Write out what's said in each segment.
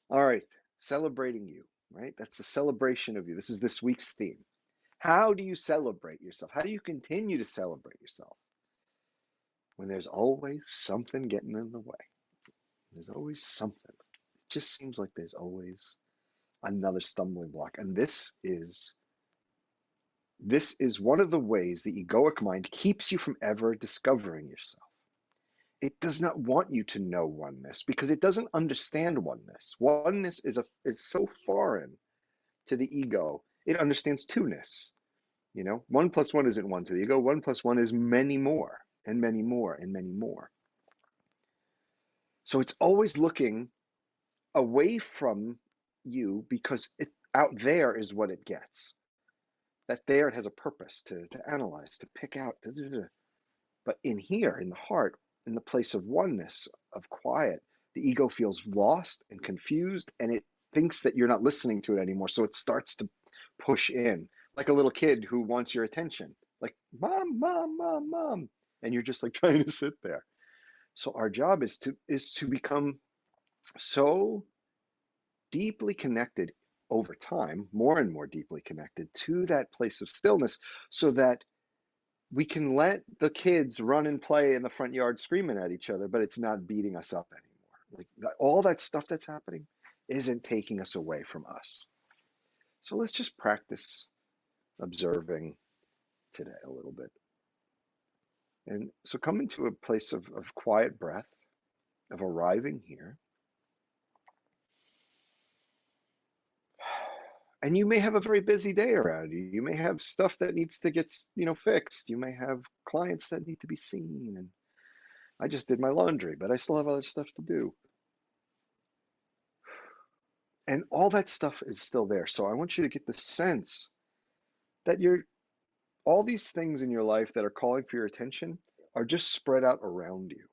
All right, celebrating you, right? That's the celebration of you. This is this week's theme. How do you celebrate yourself? How do you continue to celebrate yourself when there's always something getting in the way? There's always something. It just seems like there's always another stumbling block. And this is one of the ways the egoic mind keeps you from ever discovering yourself. It does not want you to know oneness because it doesn't understand oneness. Oneness is so foreign to the ego. It understands two-ness. One plus one isn't one to the ego. One plus one is many more and many more and many more. So it's always looking away from you because out there is what it gets. That there it has a purpose to analyze, to pick out. But in here, in the heart, in the place of oneness, of quiet, the ego feels lost and confused, and it thinks that you're not listening to it anymore. So it starts to push in, like a little kid who wants your attention, like, mom, mom, mom, mom. And you're just like trying to sit there. So our job is to become so deeply connected over time, more and more deeply connected to that place of stillness, so that we can let the kids run and play in the front yard screaming at each other, but it's not beating us up anymore. Like all that stuff that's happening isn't taking us away from us. So let's just practice observing today a little bit. And so come into a place of quiet breath, of arriving here. And you may have a very busy day around you. You may have stuff that needs to get, fixed. You may have clients that need to be seen. And I just did my laundry, but I still have other stuff to do. And all that stuff is still there. So I want you to get the sense that all these things in your life that are calling for your attention are just spread out around you.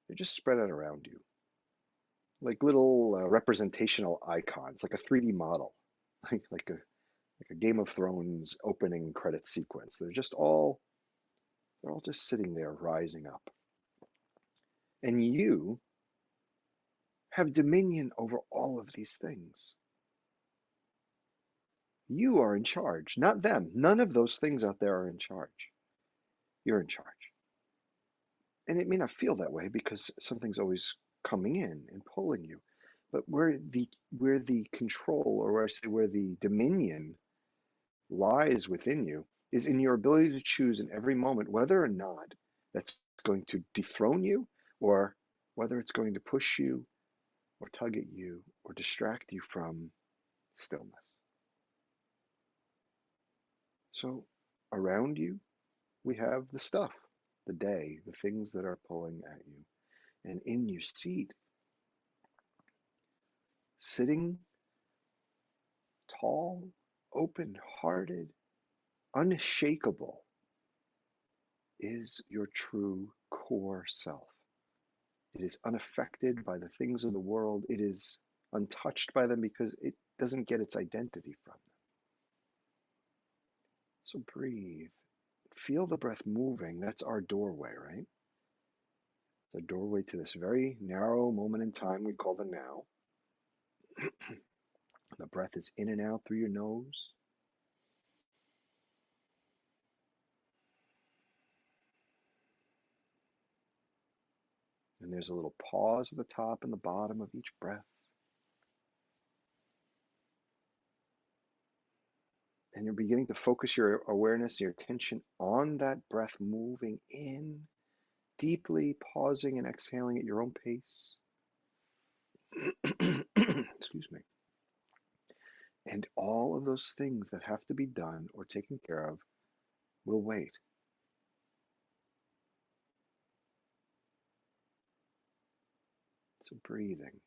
They're just spread out around you, like little representational icons, like a 3D model, like a Game of Thrones opening credit sequence. They're all just sitting there rising up. And you have dominion over all of these things. You are in charge, not them. None of those things out there are in charge. You're in charge. And it may not feel that way because something's always coming in and pulling you. But where the control, or where I say where the dominion lies within you, is in your ability to choose in every moment whether or not that's going to dethrone you, or whether it's going to push you or tug at you or distract you from stillness. So around you, we have the stuff, the day, the things that are pulling at you. And in your seat, sitting tall, open-hearted, unshakable, is your true core self. It is unaffected by the things of the world. It is untouched by them because it doesn't get its identity from them. So breathe. Feel the breath moving. That's our doorway, right? It's a doorway to this very narrow moment in time we call the now. The breath is in and out through your nose. And there's a little pause at the top and the bottom of each breath. And you're beginning to focus your awareness, your attention on that breath moving in, deeply pausing and exhaling at your own pace. Excuse me. And all of those things that have to be done or taken care of will wait. So breathing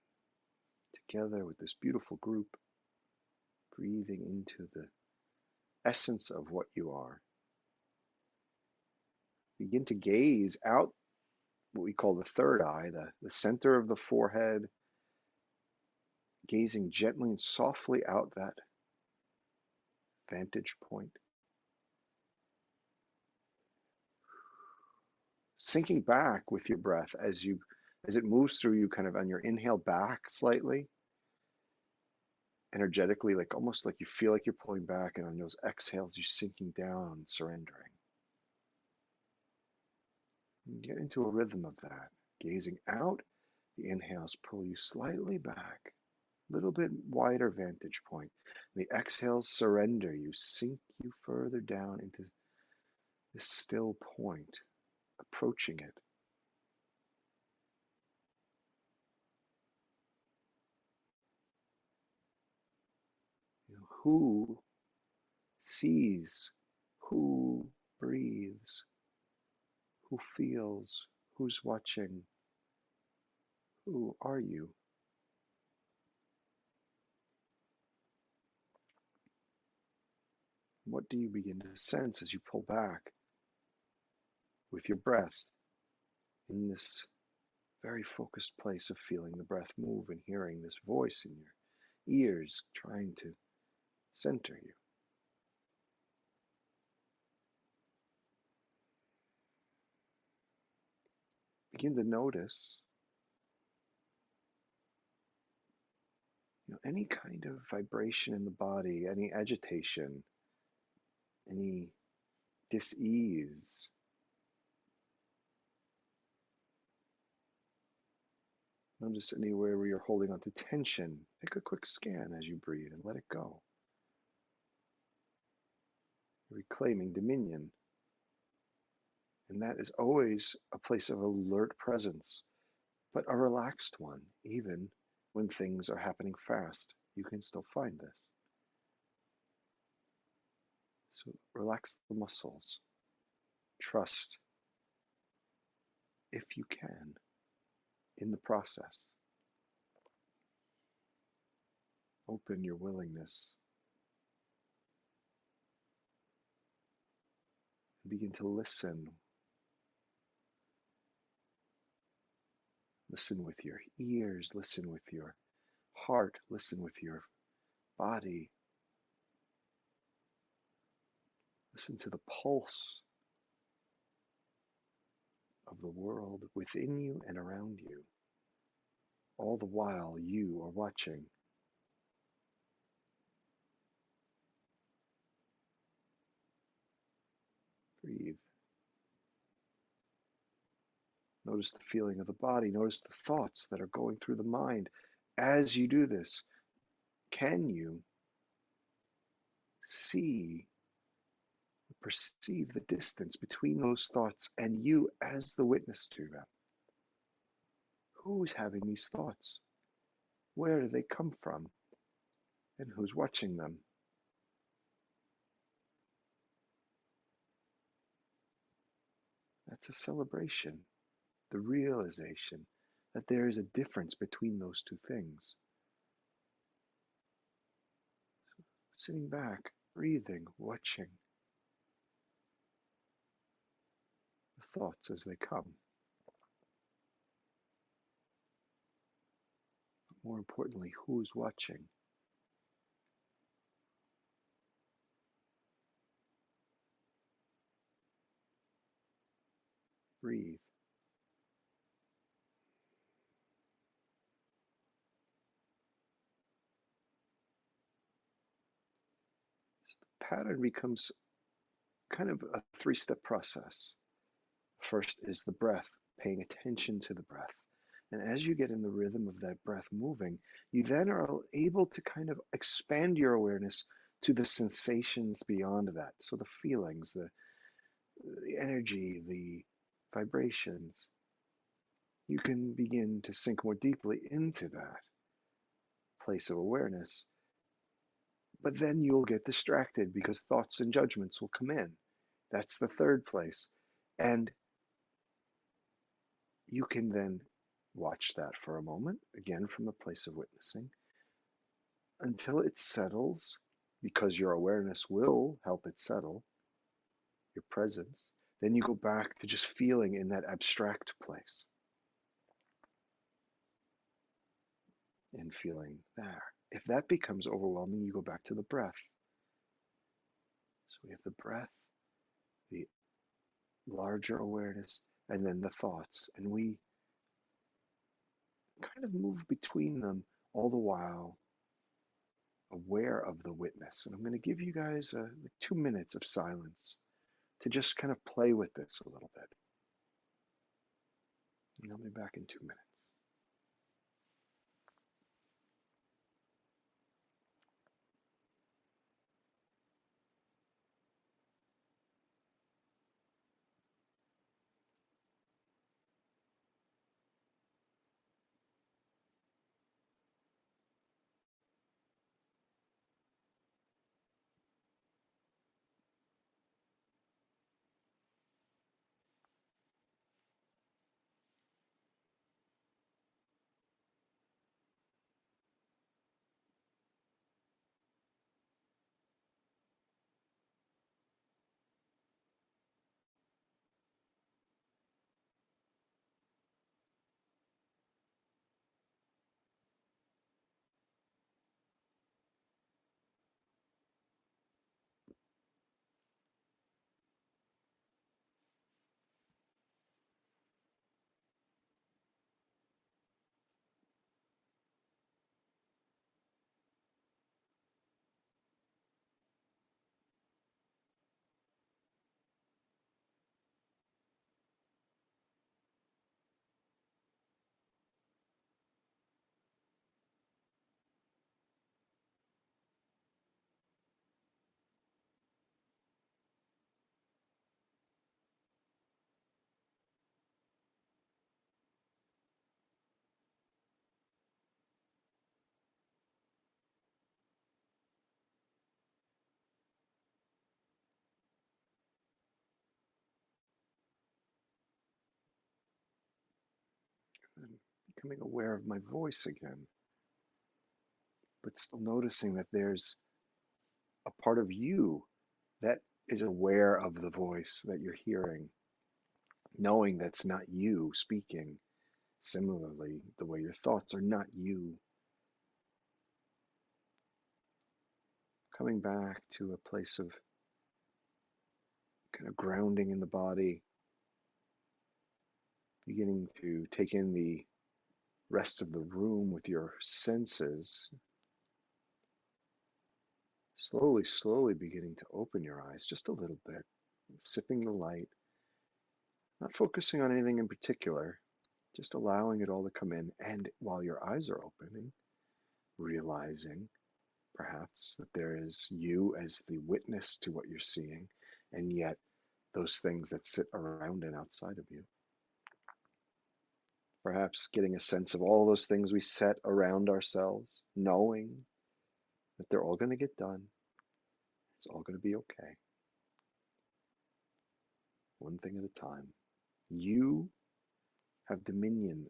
together with this beautiful group, breathing into the essence of what you are. Begin to gaze out what we call the third eye, the center of the forehead, gazing gently and softly out that vantage point. Sinking back with your breath as you As it moves through you, kind of on your inhale back slightly, energetically, like almost like you feel like you're pulling back, and on those exhales, you're sinking down, surrendering. And get into a rhythm of that. Gazing out, the inhales pull you slightly back, a little bit wider vantage point. The exhales surrender you, sink you further down into this still point, approaching it. Who sees? Who breathes? Who feels? Who's watching? Who are you? What do you begin to sense as you pull back with your breath in this very focused place of feeling the breath move and hearing this voice in your ears trying to center you? Begin to notice, any kind of vibration in the body, any agitation, any dis-ease. Notice anywhere where you're holding on to tension. Take a quick scan as you breathe and let it go. Reclaiming dominion. And that is always a place of alert presence, but a relaxed one. Even when things are happening fast, you can still find this. So relax the muscles. Trust, if you can, in the process. Open your willingness. And begin to listen. Listen with your ears, listen with your heart, listen with your body. Listen to the pulse of the world within you and around you. All the while you are watching. Breathe. Notice the feeling of the body. Notice the thoughts that are going through the mind. As you do this, can you see, perceive the distance between those thoughts and you as the witness to them? Who's having these thoughts? Where do they come from? And who's watching them? That's a celebration, the realization that there is a difference between those two things. Sitting back, breathing, watching the thoughts as they come. But more importantly, who's watching? Breathe. The pattern becomes kind of a three-step process. First is the breath, paying attention to the breath. And as you get in the rhythm of that breath moving, you then are able to kind of expand your awareness to the sensations beyond that. So the feelings, the energy, the vibrations. You can begin to sink more deeply into that place of awareness. But then you'll get distracted because thoughts and judgments will come in. That's the third place. And you can then watch that for a moment, again from the place of witnessing, until it settles, because your awareness will help it settle, your presence. Then you go back to just feeling in that abstract place and feeling there. If that becomes overwhelming, you go back to the breath. So we have the breath, the larger awareness, and then the thoughts. And we kind of move between them, all the while aware of the witness. And I'm going to give you guys like 2 minutes of silence to just kind of play with this a little bit. And I'll be back in 2 minutes. I'm becoming aware of my voice again, but still noticing that there's a part of you that is aware of the voice that you're hearing, knowing that's not you speaking. Similarly, the way your thoughts are not you. Coming back to a place of kind of grounding in the body, beginning to take in the rest of the room with your senses, slowly, slowly beginning to open your eyes just a little bit, sipping the light, not focusing on anything in particular, just allowing it all to come in. And while your eyes are opening, realizing perhaps that there is you as the witness to what you're seeing, and yet those things that sit around and outside of you. Perhaps getting a sense of all those things we set around ourselves, knowing that they're all going to get done. It's all going to be okay. One thing at a time. You have dominion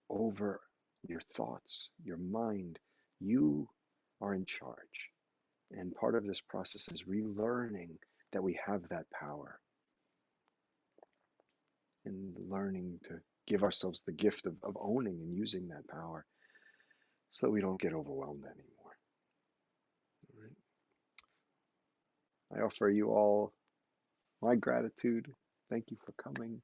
over your thoughts, your mind. You are in charge. And part of this process is relearning that we have that power and learning to give ourselves the gift of owning and using that power so that we don't get overwhelmed anymore. All right? I offer you all my gratitude. Thank you for coming.